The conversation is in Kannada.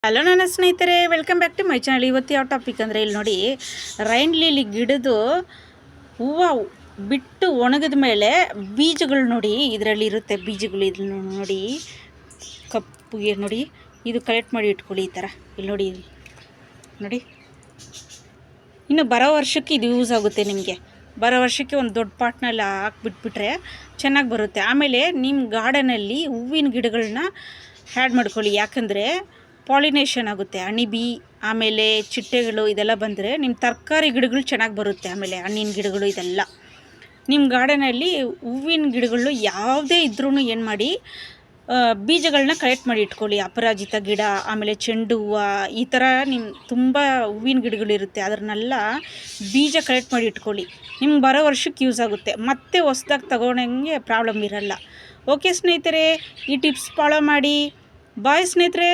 ಹಲೋ ನನ್ನ ಸ್ನೇಹಿತರೆ, welcome back to my channel. ಇವತ್ತು ಯಾವ ಟಾಪಿಕ್ ಅಂದರೆ, ಇಲ್ಲಿ ನೋಡಿ, ರೈನ್ ಲಿಲಿ ಗಿಡದು ಹೂವು ಬಿಟ್ಟು ಒಣಗಿದ ಮೇಲೆ ಬೀಜಗಳು ನೋಡಿ, ಇದರಲ್ಲಿ ಇರುತ್ತೆ ಬೀಜಗಳು. ಇದನ್ನು ನೋಡಿ, ಕಪ್ಪುಗೆ ನೋಡಿ, ಇದು ಕಲೆಕ್ಟ್ ಮಾಡಿ ಇಟ್ಕೊಳ್ಳಿ ಈ ಥರ. ಇಲ್ಲಿ ನೋಡಿ ನೋಡಿ, ಇನ್ನು ಬರೋ ವರ್ಷಕ್ಕೆ ಇದು ಯೂಸ್ ಆಗುತ್ತೆ ನಿಮಗೆ. ಬರೋ ವರ್ಷಕ್ಕೆ ಒಂದು ದೊಡ್ಡ ಪಾಟ್ನಲ್ಲಿ ಹಾಕ್ಬಿಟ್ಬಿಟ್ರೆ ಚೆನ್ನಾಗಿ ಬರುತ್ತೆ. ಆಮೇಲೆ ನಿಮ್ಮ ಗಾರ್ಡನಲ್ಲಿ ಹೂವಿನ ಗಿಡಗಳನ್ನ ಹ್ಯಾಡ್ ಮಾಡ್ಕೊಳ್ಳಿ. ಯಾಕಂದರೆ ಪಾಲಿನೇಷನ್ ಆಗುತ್ತೆ. ಹನಿಬಿ ಆಮೇಲೆ ಚಿಟ್ಟೆಗಳು ಇದೆಲ್ಲ ಬಂದರೆ ನಿಮ್ಮ ತರಕಾರಿ ಗಿಡಗಳು ಚೆನ್ನಾಗಿ ಬರುತ್ತೆ. ಆಮೇಲೆ ಹಣ್ಣಿನ ಗಿಡಗಳು ಇದೆಲ್ಲ ನಿಮ್ಮ ಗಾರ್ಡನಲ್ಲಿ ಹೂವಿನ ಗಿಡಗಳು ಯಾವುದೇ ಇದ್ರೂ ಏನು ಮಾಡಿ, ಬೀಜಗಳನ್ನ ಕಲೆಕ್ಟ್ ಮಾಡಿ ಇಟ್ಕೊಳ್ಳಿ. ಅಪರಾಜಿತ ಗಿಡ, ಆಮೇಲೆ ಚೆಂಡು ಹೂವು, ಈ ಥರ ನಿಮ್ಮ ತುಂಬ ಹೂವಿನ ಗಿಡಗಳಿರುತ್ತೆ. ಅದನ್ನೆಲ್ಲ ಬೀಜ ಕಲೆಕ್ಟ್ ಮಾಡಿ ಇಟ್ಕೊಳ್ಳಿ. ನಿಮ್ಗೆ ಬರೋ ವರ್ಷಕ್ಕೆ ಯೂಸ್ ಆಗುತ್ತೆ. ಮತ್ತೆ ಹೊಸ್ದಾಗಿ ತಗೊಳಂಗೆ ಪ್ರಾಬ್ಲಮ್ ಇರಲ್ಲ. ಓಕೆ ಸ್ನೇಹಿತರೆ, ಈ ಟಿಪ್ಸ್ ಫಾಲೋ ಮಾಡಿ. ಬಾಯ್ ಸ್ನೇಹಿತರೆ.